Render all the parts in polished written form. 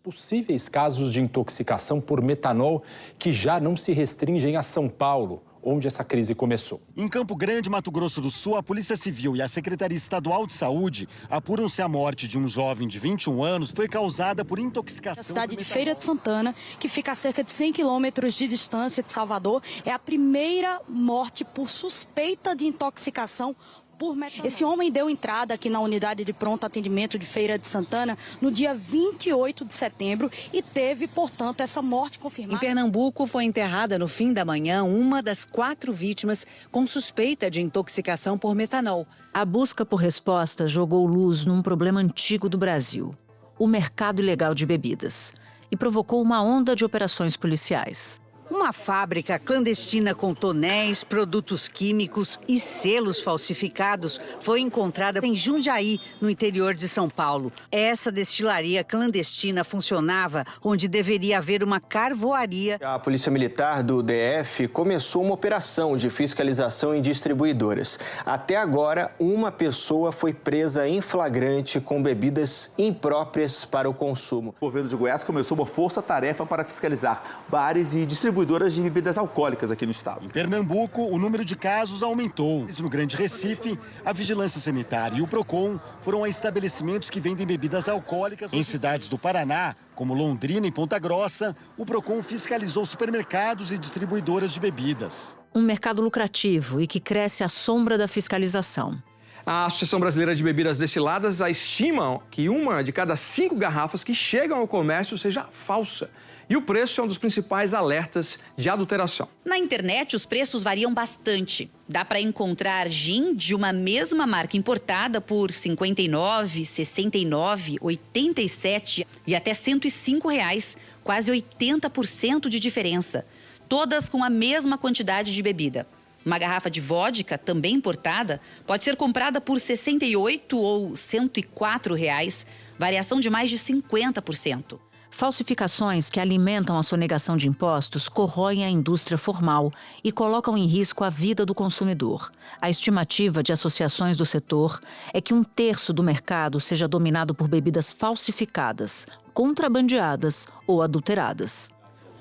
possíveis casos de intoxicação por metanol que já não se restringem a São Paulo, onde essa crise começou. Em Campo Grande, Mato Grosso do Sul, a Polícia Civil e a Secretaria Estadual de Saúde apuram se a morte de um jovem de 21 anos foi causada por intoxicação. A cidade de Feira de Santana, que fica a cerca de 100 quilômetros de distância de Salvador, é a primeira morte por suspeita de intoxicação por metanol. Esse homem deu entrada aqui na unidade de pronto atendimento de Feira de Santana no dia 28 de setembro e teve, portanto, essa morte confirmada. Em Pernambuco, foi enterrada no fim da manhã uma das 4 vítimas com suspeita de intoxicação por metanol. A busca por respostas jogou luz num problema antigo do Brasil, o mercado ilegal de bebidas, e provocou uma onda de operações policiais. Uma fábrica clandestina com tonéis, produtos químicos e selos falsificados foi encontrada em Jundiaí, no interior de São Paulo. Essa destilaria clandestina funcionava onde deveria haver uma carvoaria. A Polícia Militar do DF começou uma operação de fiscalização em distribuidoras. Até agora, uma pessoa foi presa em flagrante com bebidas impróprias para o consumo. O governo de Goiás começou uma força-tarefa para fiscalizar bares e distribuidoras de bebidas alcoólicas aqui no estado. Em Pernambuco, o número de casos aumentou. No Grande Recife, a Vigilância Sanitária e o PROCON foram a estabelecimentos que vendem bebidas alcoólicas. Em cidades do Paraná, como Londrina e Ponta Grossa, o PROCON fiscalizou supermercados e distribuidoras de bebidas. Um mercado lucrativo e que cresce à sombra da fiscalização. A Associação Brasileira de Bebidas Destiladas estima que uma de cada 5 garrafas que chegam ao comércio seja falsa. E o preço é um dos principais alertas de adulteração. Na internet, os preços variam bastante. Dá para encontrar gin de uma mesma marca importada por R$ 59, R$ 69, R$ 87 e até R$ 105, quase 80% de diferença. Todas com a mesma quantidade de bebida. Uma garrafa de vodka, também importada, pode ser comprada por R$ 68 ou R$ 104, variação de mais de 50%. Falsificações que alimentam a sonegação de impostos corroem a indústria formal e colocam em risco a vida do consumidor. A estimativa de associações do setor é que 1/3 do mercado seja dominado por bebidas falsificadas, contrabandeadas ou adulteradas.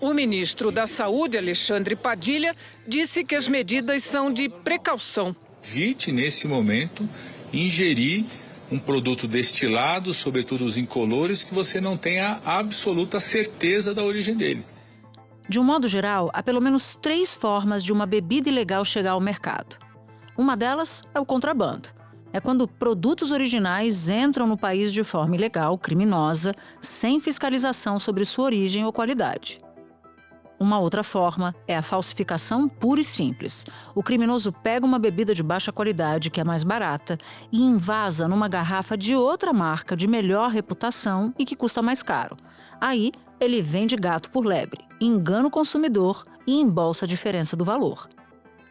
O ministro da Saúde, Alexandre Padilha, disse que as medidas são de precaução. Evite, nesse momento, ingerir um produto destilado, sobretudo os incolores, que você não tenha absoluta certeza da origem dele. De um modo geral, há pelo menos 3 formas de uma bebida ilegal chegar ao mercado. Uma delas é o contrabando. É quando produtos originais entram no país de forma ilegal, criminosa, sem fiscalização sobre sua origem ou qualidade. Uma outra forma é a falsificação pura e simples. O criminoso pega uma bebida de baixa qualidade, que é mais barata, e invasa numa garrafa de outra marca de melhor reputação e que custa mais caro. Aí, ele vende gato por lebre, engana o consumidor e embolsa a diferença do valor.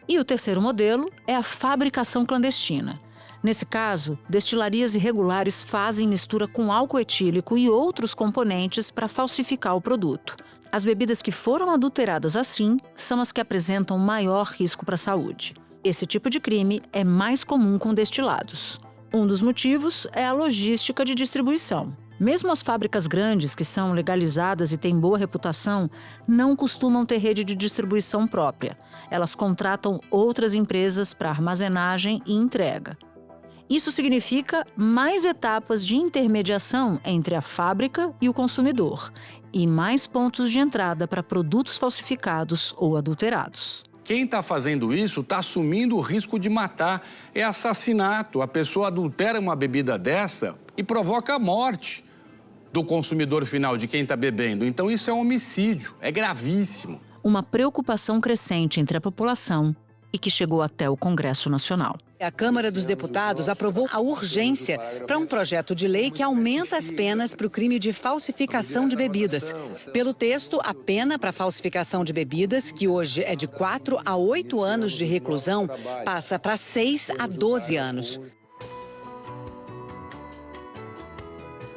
E o terceiro modelo é a fabricação clandestina. Nesse caso, destilarias irregulares fazem mistura com álcool etílico e outros componentes para falsificar o produto. As bebidas que foram adulteradas assim são as que apresentam maior risco para a saúde. Esse tipo de crime é mais comum com destilados. Um dos motivos é a logística de distribuição. Mesmo as fábricas grandes, que são legalizadas e têm boa reputação, não costumam ter rede de distribuição própria. Elas contratam outras empresas para armazenagem e entrega. Isso significa mais etapas de intermediação entre a fábrica e o consumidor e mais pontos de entrada para produtos falsificados ou adulterados. Quem está fazendo isso está assumindo o risco de matar. É assassinato. A pessoa adultera uma bebida dessa e provoca a morte do consumidor final, de quem está bebendo. Então isso é um homicídio, é gravíssimo. Uma preocupação crescente entre a população e que chegou até o Congresso Nacional. A Câmara dos Deputados aprovou a urgência para um projeto de lei que aumenta as penas para o crime de falsificação de bebidas. Pelo texto, a pena para falsificação de bebidas, que hoje é de 4 a 8 anos de reclusão, passa para 6 a 12 anos.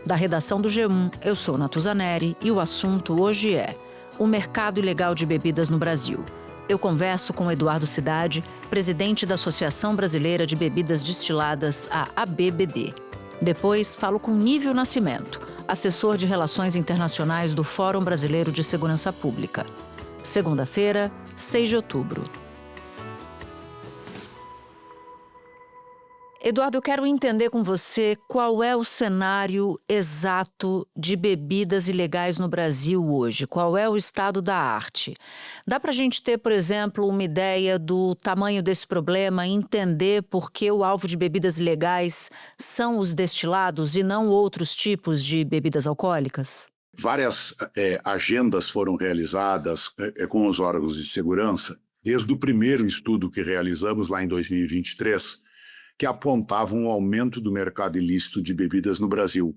Da redação do G1, eu sou Natuzaneri e o assunto hoje é o mercado ilegal de bebidas no Brasil. Eu converso com Eduardo Cidade, presidente da Associação Brasileira de Bebidas Destiladas, a ABBD. Depois, falo com Nívio Nascimento, assessor de Relações Internacionais do Fórum Brasileiro de Segurança Pública. Segunda-feira, 6 de outubro. Eduardo, eu quero entender com você qual é o cenário exato de bebidas ilegais no Brasil hoje. Qual é o estado da arte? Dá para a gente ter, por exemplo, uma ideia do tamanho desse problema, entender por que o alvo de bebidas ilegais são os destilados e não outros tipos de bebidas alcoólicas? Várias agendas foram realizadas com os órgãos de segurança, desde o primeiro estudo que realizamos lá em 2023, que apontava um aumento do mercado ilícito de bebidas no Brasil.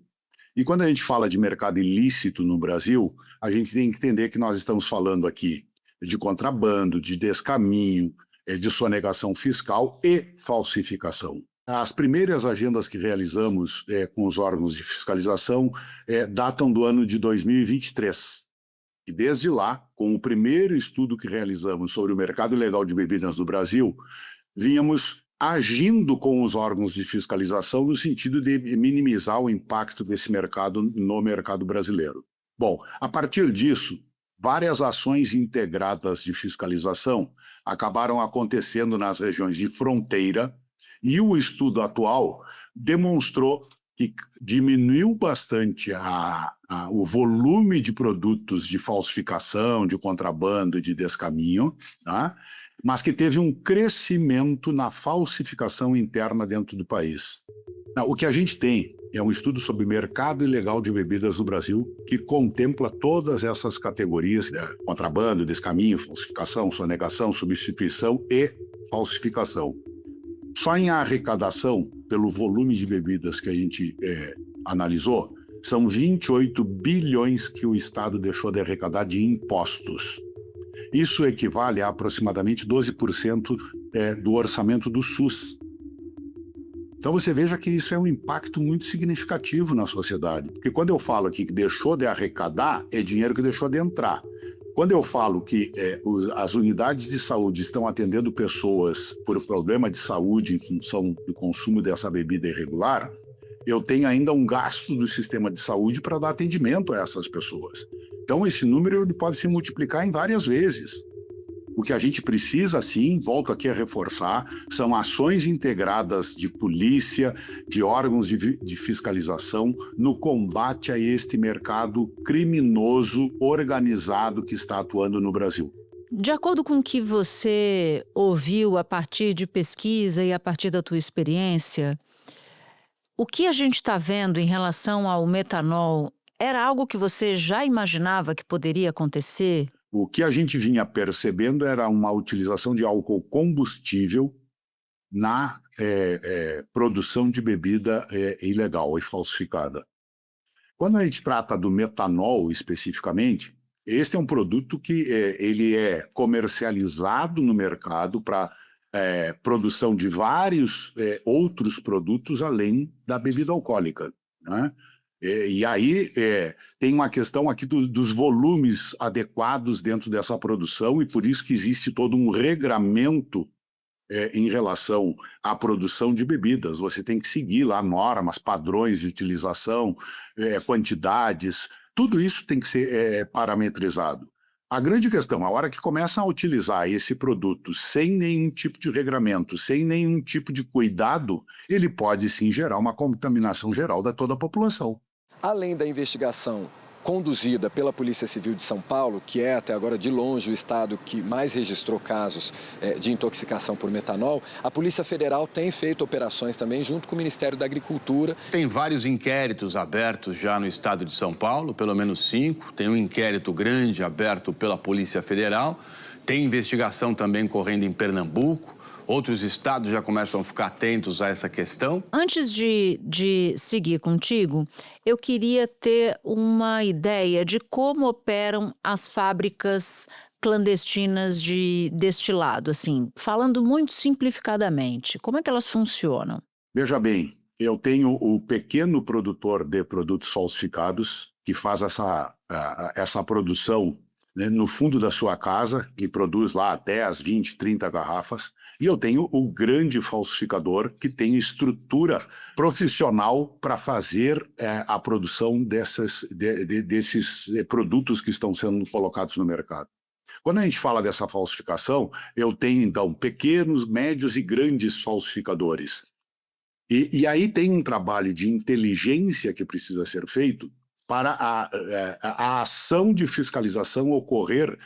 E quando a gente fala de mercado ilícito no Brasil, a gente tem que entender que nós estamos falando aqui de contrabando, de descaminho, de sonegação fiscal e falsificação. As primeiras agendas que realizamos com os órgãos de fiscalização datam do ano de 2023. E desde lá, com o primeiro estudo que realizamos sobre o mercado ilegal de bebidas no Brasil, vínhamos agindo com os órgãos de fiscalização no sentido de minimizar o impacto desse mercado no mercado brasileiro. Bom, a partir disso, várias ações integradas de fiscalização acabaram acontecendo nas regiões de fronteira e o estudo atual demonstrou que diminuiu bastante o volume de produtos de falsificação, de contrabando, de descaminho, tá? Mas que teve um crescimento na falsificação interna dentro do país. O que a gente tem é um estudo sobre mercado ilegal de bebidas no Brasil que contempla todas essas categorias, contrabando, descaminho, falsificação, sonegação, substituição e falsificação. Só em arrecadação, pelo volume de bebidas que a gente analisou, são 28 bilhões que o Estado deixou de arrecadar de impostos. Isso equivale a aproximadamente 12% do orçamento do SUS. Então você veja que isso é um impacto muito significativo na sociedade, porque quando eu falo aqui que deixou de arrecadar, é dinheiro que deixou de entrar. Quando eu falo que as unidades de saúde estão atendendo pessoas por problema de saúde em função do consumo dessa bebida irregular, eu tenho ainda um gasto do sistema de saúde para dar atendimento a essas pessoas. Então, esse número ele pode se multiplicar em várias vezes. O que a gente precisa, sim, volto aqui a reforçar, são ações integradas de polícia, de órgãos de fiscalização no combate a este mercado criminoso organizado que está atuando no Brasil. De acordo com o que você ouviu a partir de pesquisa e a partir da tua experiência, o que a gente está vendo em relação ao metanol era algo que você já imaginava que poderia acontecer? O que a gente vinha percebendo era uma utilização de álcool combustível na produção de bebida ilegal e falsificada. Quando a gente trata do metanol especificamente, este é um produto que ele é comercializado no mercado para produção de vários outros produtos além da bebida alcoólica, né? E aí tem uma questão aqui dos volumes adequados dentro dessa produção e por isso que existe todo um regramento em relação à produção de bebidas. Você tem que seguir lá normas, padrões de utilização, quantidades, tudo isso tem que ser parametrizado. A grande questão, a hora que começam a utilizar esse produto sem nenhum tipo de regramento, sem nenhum tipo de cuidado, ele pode sim gerar uma contaminação geral da toda a população. Além da investigação conduzida pela Polícia Civil de São Paulo, que é até agora de longe o estado que mais registrou casos de intoxicação por metanol, a Polícia Federal tem feito operações também junto com o Ministério da Agricultura. Tem vários inquéritos abertos já no estado de São Paulo, pelo menos 5. Tem um inquérito grande aberto pela Polícia Federal. Tem investigação também correndo em Pernambuco. Outros estados já começam a ficar atentos a essa questão. Antes de seguir contigo, eu queria ter uma ideia de como operam as fábricas clandestinas de destilado, assim, falando muito simplificadamente. Como é que elas funcionam? Veja bem, eu tenho o pequeno produtor de produtos falsificados que faz essa produção né, no fundo da sua casa, que produz lá 10, 20, 30 garrafas, e eu tenho o grande falsificador que tem estrutura profissional para fazer a produção desses produtos que estão sendo colocados no mercado. Quando a gente fala dessa falsificação, eu tenho, então, pequenos, médios e grandes falsificadores. E aí tem um trabalho de inteligência que precisa ser feito para a ação de fiscalização ocorrer.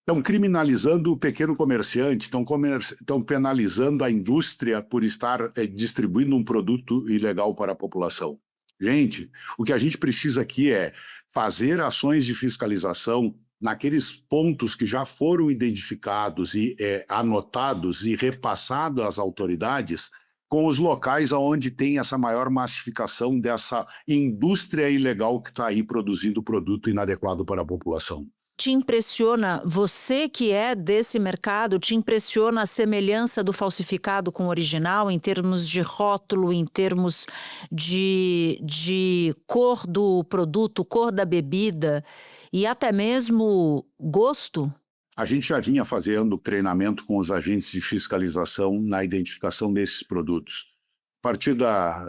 Estão criminalizando o pequeno comerciante, estão penalizando a indústria por estar distribuindo um produto ilegal para a população. Gente, o que a gente precisa aqui é fazer ações de fiscalização naqueles pontos que já foram identificados e anotados e repassados às autoridades, com os locais onde tem essa maior massificação dessa indústria ilegal que está aí produzindo produto inadequado para a população. Te impressiona, você que é desse mercado, te impressiona a semelhança do falsificado com o original em termos de rótulo, em termos de cor do produto, cor da bebida e até mesmo gosto? A gente já vinha fazendo treinamento com os agentes de fiscalização na identificação desses produtos. A partir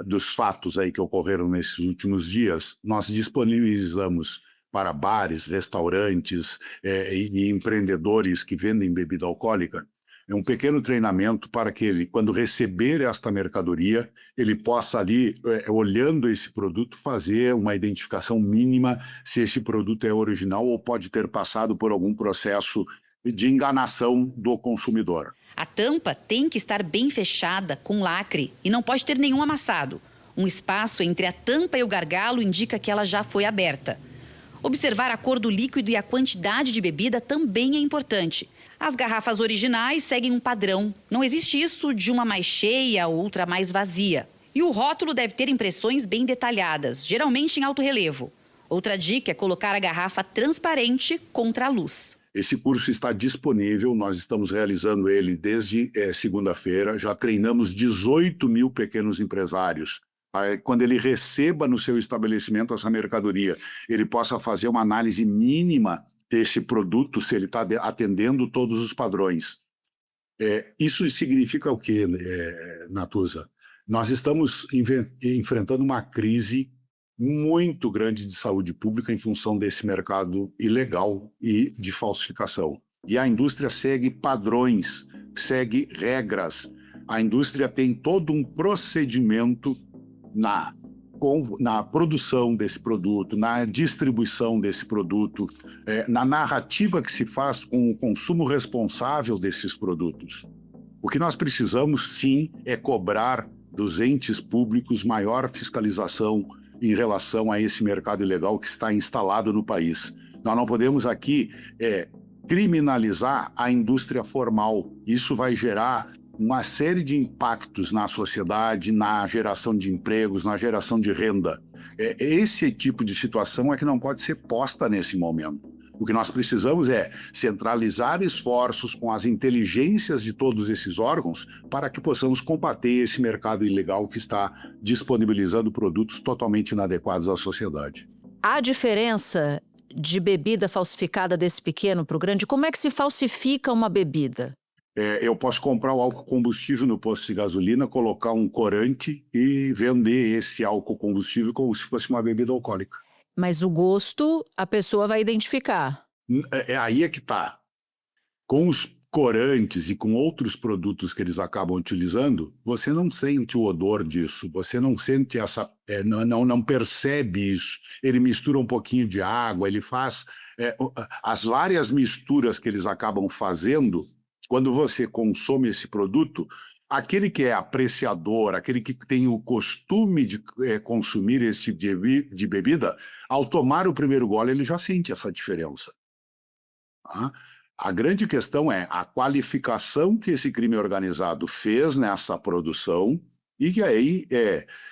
dos fatos aí que ocorreram nesses últimos dias, nós disponibilizamos para bares, restaurantes e empreendedores que vendem bebida alcoólica um pequeno treinamento para que ele, quando receber esta mercadoria, ele possa ali, olhando esse produto, fazer uma identificação mínima se esse produto é original ou pode ter passado por algum processo de enganação do consumidor. A tampa tem que estar bem fechada, com lacre, e não pode ter nenhum amassado. Um espaço entre a tampa e o gargalo indica que ela já foi aberta. Observar a cor do líquido e a quantidade de bebida também é importante. As garrafas originais seguem um padrão. Não existe isso de uma mais cheia, outra mais vazia. E o rótulo deve ter impressões bem detalhadas, geralmente em alto relevo. Outra dica é colocar a garrafa transparente contra a luz. Esse curso está disponível, nós estamos realizando ele desde segunda-feira. Já treinamos 18 mil pequenos empresários. Quando ele receba no seu estabelecimento essa mercadoria, ele possa fazer uma análise mínima desse produto, se ele está atendendo todos os padrões. Isso significa o quê, Natuza? Nós estamos enfrentando uma crise muito grande de saúde pública em função desse mercado ilegal e de falsificação. E a indústria segue padrões, segue regras. A indústria tem todo um procedimento na produção desse produto, na distribuição desse produto, na narrativa que se faz com o consumo responsável desses produtos. O que nós precisamos, sim, é cobrar dos entes públicos maior fiscalização em relação a esse mercado ilegal que está instalado no país. Nós não podemos aqui criminalizar a indústria formal. Isso vai gerar uma série de impactos na sociedade, na geração de empregos, na geração de renda. Esse tipo de situação é que não pode ser posta nesse momento. O que nós precisamos é centralizar esforços com as inteligências de todos esses órgãos para que possamos combater esse mercado ilegal que está disponibilizando produtos totalmente inadequados à sociedade. Há diferença de bebida falsificada desse pequeno para o grande? Como é que se falsifica uma bebida? Eu posso comprar o álcool combustível no posto de gasolina, colocar um corante e vender esse álcool combustível como se fosse uma bebida alcoólica. Mas o gosto, a pessoa vai identificar. Aí é que está. Com os corantes e com outros produtos que eles acabam utilizando, você não sente o odor disso, você não sente essa... não percebe isso. Ele mistura um pouquinho de água, ele faz... as várias misturas que eles acabam fazendo, quando você consome esse produto, aquele que é apreciador, aquele que tem o costume de consumir esse tipo de bebida, ao tomar o primeiro gole, ele já sente essa diferença. Tá? A grande questão é a qualificação que esse crime organizado fez nessa produção e que aí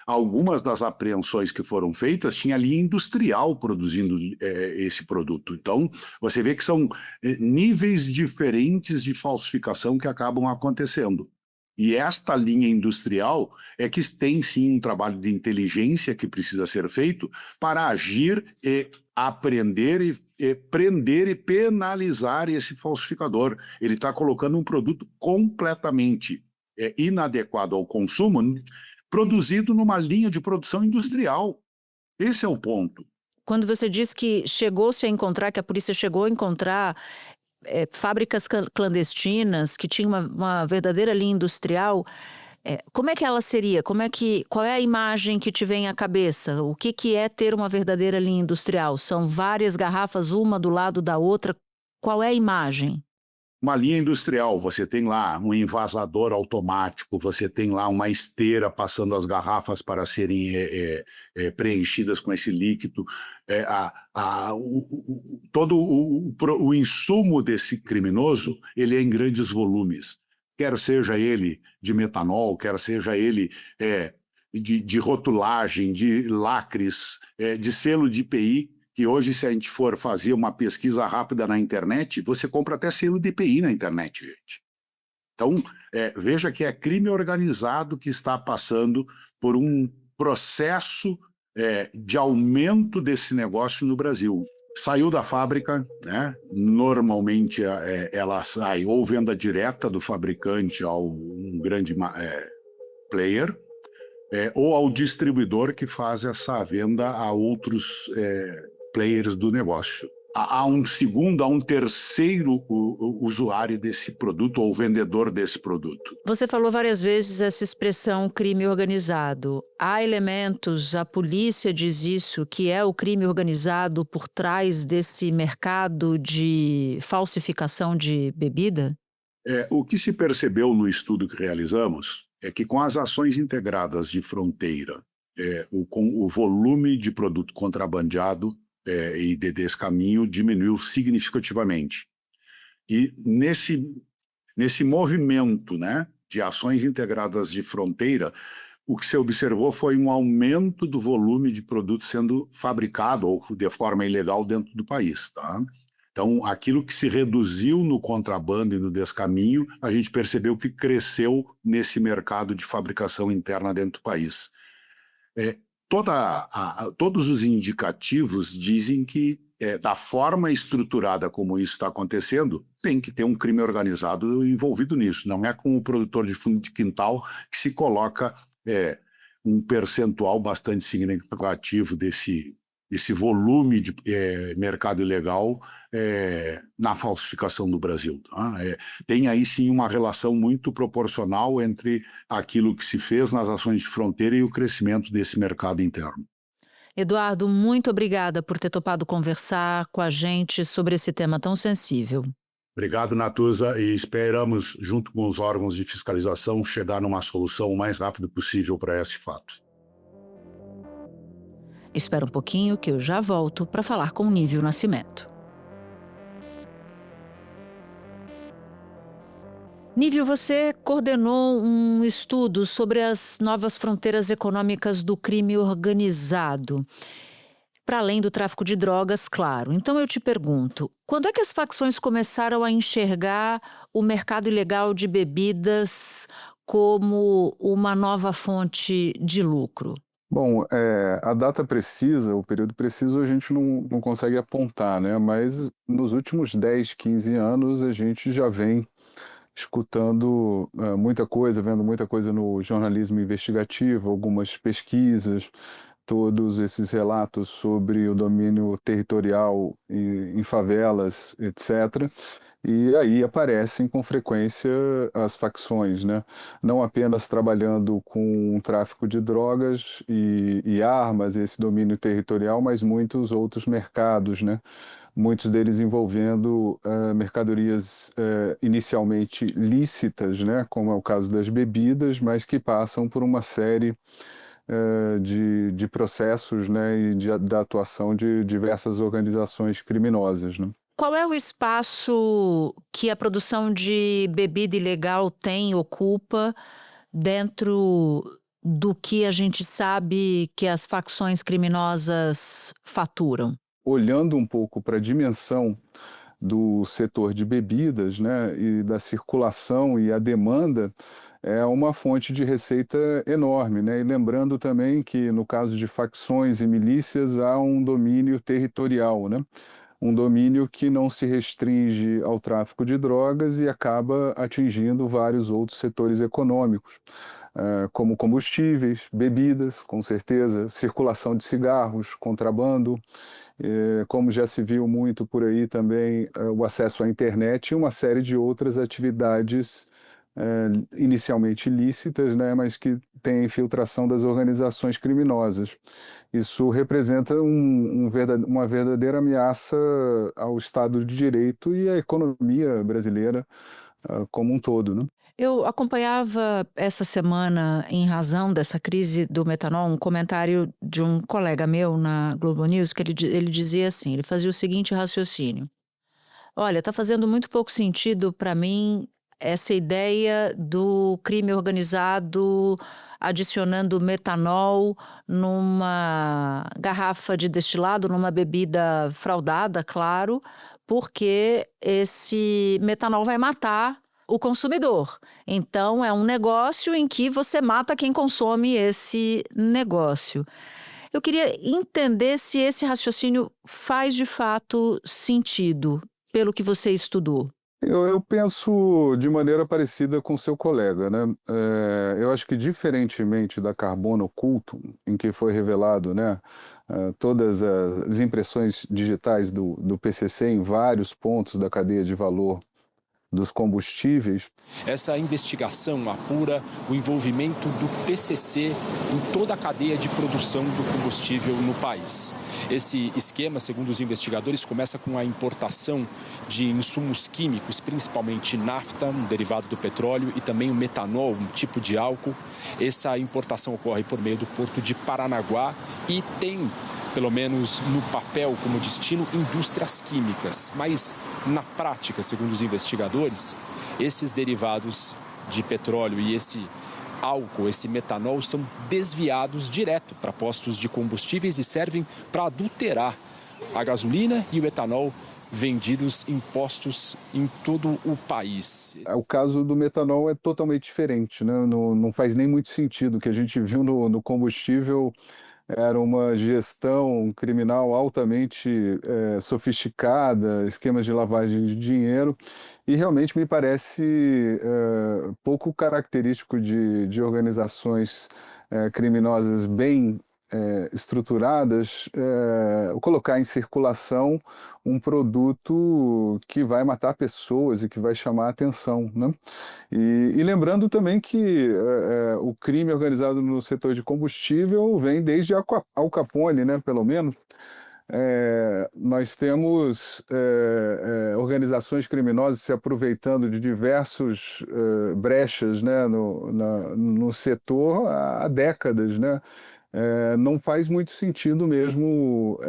algumas das apreensões que foram feitas tinha linha industrial produzindo esse produto. Então, você vê que são níveis diferentes de falsificação que acabam acontecendo. E esta linha industrial é que tem sim um trabalho de inteligência que precisa ser feito para agir e aprender e prender e penalizar esse falsificador. Ele está colocando um produto completamente inadequado ao consumo, produzido numa linha de produção industrial. Esse é o ponto. Quando você diz que chegou-se a encontrar, que a polícia chegou a encontrar fábricas clandestinas que tinham uma verdadeira linha industrial, como é que ela seria? Qual é a imagem que te vem à cabeça? O que é ter uma verdadeira linha industrial? São várias garrafas, uma do lado da outra. Qual é a imagem? Uma linha industrial, você tem lá um envasador automático, você tem lá uma esteira passando as garrafas para serem preenchidas com esse líquido. Todo o insumo desse criminoso, ele é em grandes volumes. Quer seja ele de metanol, quer seja ele de rotulagem, de lacres, de selo de IPI, que hoje, se a gente for fazer uma pesquisa rápida na internet, você compra até selo de IPI na internet, gente. Então, veja que é crime organizado que está passando por um processo de aumento desse negócio no Brasil. Saiu da fábrica, né? Normalmente ela sai ou venda direta do fabricante a um grande player, ou ao distribuidor que faz essa venda a outros players do negócio. Há um terceiro usuário desse produto ou vendedor desse produto. Você falou várias vezes essa expressão crime organizado. Há elementos, a polícia diz isso, que é o crime organizado por trás desse mercado de falsificação de bebida? O que se percebeu no estudo que realizamos é que com as ações integradas de fronteira, com o volume de produto contrabandeado e de descaminho diminuiu significativamente. E nesse movimento, né, de ações integradas de fronteira, o que se observou foi um aumento do volume de produto sendo fabricado ou de forma ilegal dentro do país, tá? Então, aquilo que se reduziu no contrabando e no descaminho, a gente percebeu que cresceu nesse mercado de fabricação interna dentro do país. Todos os indicativos dizem que, da forma estruturada como isso está acontecendo, tem que ter um crime organizado envolvido nisso. Não é com o produtor de fundo de quintal que se coloca um percentual bastante significativo desse volume de mercado ilegal na falsificação do Brasil. Tá? Tem aí sim uma relação muito proporcional entre aquilo que se fez nas ações de fronteira e o crescimento desse mercado interno. Eduardo, muito obrigada por ter topado conversar com a gente sobre esse tema tão sensível. Obrigado, Natuza, e esperamos, junto com os órgãos de fiscalização, chegar numa solução o mais rápido possível para esse fato. Espera um pouquinho que eu já volto para falar com o Nívio Nascimento. Nívio, você coordenou um estudo sobre as novas fronteiras econômicas do crime organizado, para além do tráfico de drogas, claro. Então eu te pergunto, quando é que as facções começaram a enxergar o mercado ilegal de bebidas como uma nova fonte de lucro? Bom, a data precisa, o período preciso a gente não consegue apontar, né? Mas nos últimos 10, 15 anos a gente já vem escutando muita coisa, vendo muita coisa no jornalismo investigativo, algumas pesquisas, todos esses relatos sobre o domínio territorial em favelas, etc. E aí aparecem com frequência as facções, né? Não apenas trabalhando com o tráfico de drogas e armas, esse domínio territorial, mas muitos outros mercados, né? Muitos deles envolvendo mercadorias inicialmente lícitas, né? Como é o caso das bebidas, mas que passam por uma série de processos, né? E da atuação de diversas organizações criminosas, né? Qual é o espaço que a produção de bebida ilegal ocupa dentro do que a gente sabe que as facções criminosas faturam? Olhando um pouco para a dimensão do setor de bebidas, né, e da circulação e a demanda, é uma fonte de receita enorme, né? E lembrando também que, no caso de facções e milícias, há um domínio territorial, né? Um domínio que não se restringe ao tráfico de drogas e acaba atingindo vários outros setores econômicos, como combustíveis, bebidas, com certeza, circulação de cigarros, contrabando, como já se viu muito por aí também, o acesso à internet e uma série de outras atividades inicialmente ilícitas, né, mas que têm infiltração das organizações criminosas. Isso representa uma verdadeira ameaça ao Estado de Direito e à economia brasileira como um todo, né? Eu acompanhava essa semana, em razão dessa crise do metanol, um comentário de um colega meu na Globo News, que ele dizia assim, ele fazia o seguinte raciocínio: olha, está fazendo muito pouco sentido para mim essa ideia do crime organizado adicionando metanol numa garrafa de destilado, numa bebida fraudada, claro, porque esse metanol vai matar o consumidor. Então, é um negócio em que você mata quem consome esse negócio. Eu queria entender se esse raciocínio faz de fato sentido, pelo que você estudou. Eu penso de maneira parecida com seu colega, né? Eu acho que, diferentemente da Carbono Oculto, em que foi revelado, né, todas as impressões digitais do PCC em vários pontos da cadeia de valor dos combustíveis. Essa investigação apura o envolvimento do PCC em toda a cadeia de produção do combustível no país. Esse esquema, segundo os investigadores, começa com a importação de insumos químicos, principalmente nafta, um derivado do petróleo, e também o metanol, um tipo de álcool. Essa importação ocorre por meio do porto de Paranaguá e tem, pelo menos no papel, como destino, indústrias químicas. Mas, na prática, segundo os investigadores, esses derivados de petróleo e esse álcool, esse metanol, são desviados direto para postos de combustíveis e servem para adulterar a gasolina e o etanol vendidos em postos em todo o país. O caso do metanol é totalmente diferente, né? Não faz nem muito sentido. O que a gente viu no combustível era uma gestão criminal altamente sofisticada, esquemas de lavagem de dinheiro, e realmente me parece pouco característico de organizações criminosas bem estruturadas, colocar em circulação um produto que vai matar pessoas e que vai chamar a atenção, né? E lembrando também que o crime organizado no setor de combustível vem desde Al Capone, né, pelo menos. Nós temos organizações criminosas se aproveitando de diversos brechas, né, no setor há décadas, né? Não faz muito sentido mesmo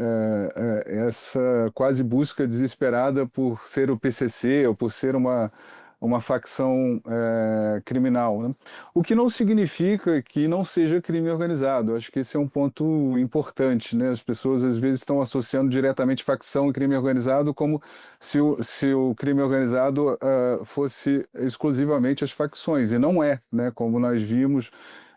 essa quase busca desesperada por ser o PCC ou por ser uma facção criminal, né? O que não significa que não seja crime organizado. Acho que esse é um ponto importante, né? As pessoas às vezes estão associando diretamente facção e crime organizado como se o crime organizado fosse exclusivamente as facções, e não é, né? Como nós vimos,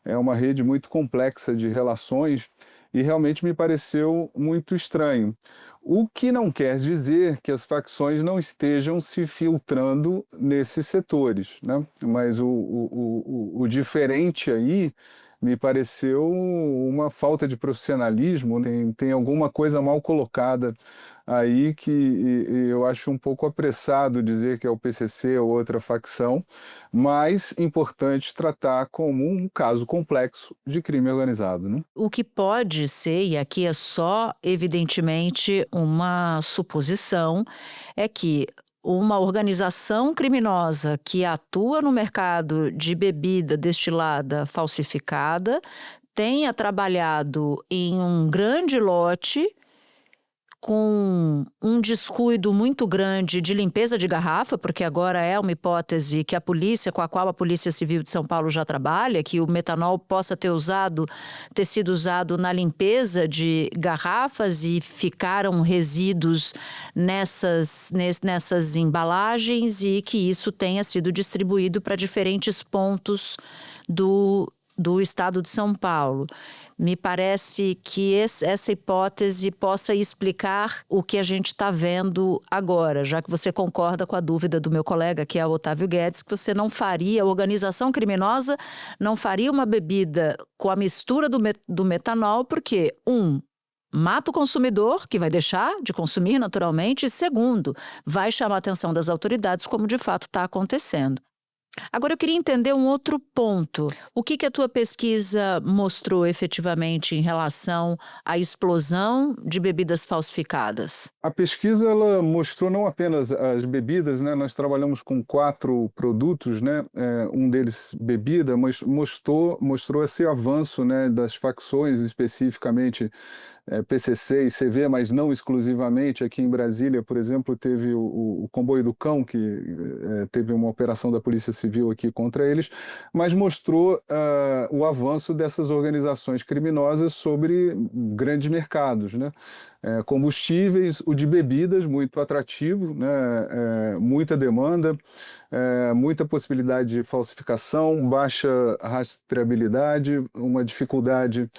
é uma rede muito complexa de relações e realmente me pareceu muito estranho. O que não quer dizer que as facções não estejam se filtrando nesses setores, né? Mas o diferente aí me pareceu uma falta de profissionalismo, tem alguma coisa mal colocada aí que eu acho um pouco apressado dizer que é o PCC ou outra facção, mas importante tratar como um caso complexo de crime organizado, né? O que pode ser, e aqui é só evidentemente uma suposição, é que uma organização criminosa que atua no mercado de bebida destilada falsificada tenha trabalhado em um grande lote com um descuido muito grande de limpeza de garrafa, porque agora é uma hipótese que com a qual a Polícia Civil de São Paulo já trabalha, que o metanol possa ter sido usado na limpeza de garrafas e ficaram resíduos nessas embalagens e que isso tenha sido distribuído para diferentes pontos do estado de São Paulo. Me parece que essa hipótese possa explicar o que a gente está vendo agora, já que você concorda com a dúvida do meu colega, que é o Otávio Guedes, que a organização criminosa não faria uma bebida com a mistura do metanol, porque, mata o consumidor, que vai deixar de consumir naturalmente, e segundo, vai chamar a atenção das autoridades, como de fato está acontecendo. Agora eu queria entender um outro ponto. O que a tua pesquisa mostrou efetivamente em relação à explosão de bebidas falsificadas? A pesquisa ela mostrou não apenas as bebidas, né? Nós trabalhamos com 4 produtos, né? Um deles bebida, mas mostrou esse avanço, né, das facções, especificamente PCC e CV, mas não exclusivamente. Aqui em Brasília, por exemplo, teve o Comboio do Cão, que teve uma operação da Polícia Civil aqui contra eles, mas mostrou o avanço dessas organizações criminosas sobre grandes mercados, né? Combustíveis, o de bebidas, muito atrativo, né? Muita demanda, muita possibilidade de falsificação, baixa rastreabilidade, uma dificuldade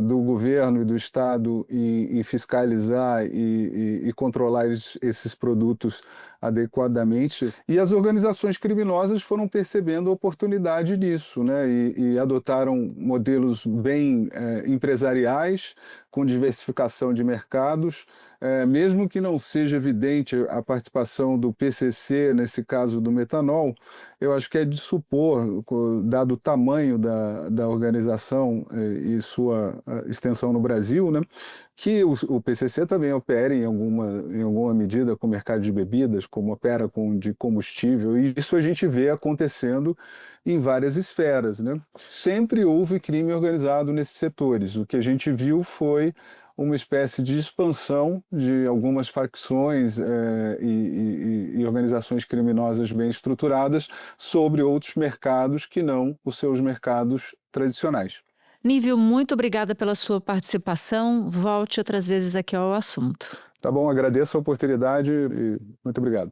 do governo e do Estado em fiscalizar e controlar esses produtos adequadamente. E as organizações criminosas foram percebendo a oportunidade disso, né? E adotaram modelos bem empresariais, com diversificação de mercados, mesmo que não seja evidente a participação do PCC, nesse caso do metanol. Eu acho que é de supor, dado o tamanho da organização e sua extensão no Brasil, né, que o PCC também opera em alguma medida com o mercado de bebidas, como opera com de combustível, e isso a gente vê acontecendo em várias esferas, né? Sempre houve crime organizado nesses setores. O que a gente viu foi uma espécie de expansão de algumas facções e organizações criminosas bem estruturadas sobre outros mercados que não os seus mercados tradicionais. Nível, muito obrigada pela sua participação. Volte outras vezes aqui ao assunto. Tá bom, agradeço a oportunidade e muito obrigado.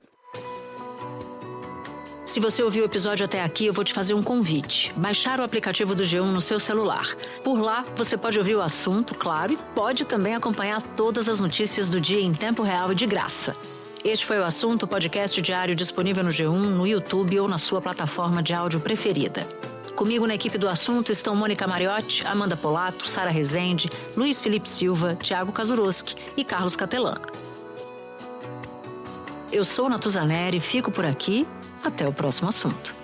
Se você ouviu o episódio até aqui, eu vou te fazer um convite. Baixar o aplicativo do G1 no seu celular. Por lá, você pode ouvir o assunto, claro, e pode também acompanhar todas as notícias do dia em tempo real e de graça. Este foi o Assunto, podcast diário disponível no G1, no YouTube ou na sua plataforma de áudio preferida. Comigo na equipe do Assunto estão Mônica Mariotti, Amanda Polato, Sara Rezende, Luiz Felipe Silva, Thiago Kazuroski e Carlos Catelan. Eu sou Natuzaneri, fico por aqui. Até o próximo assunto.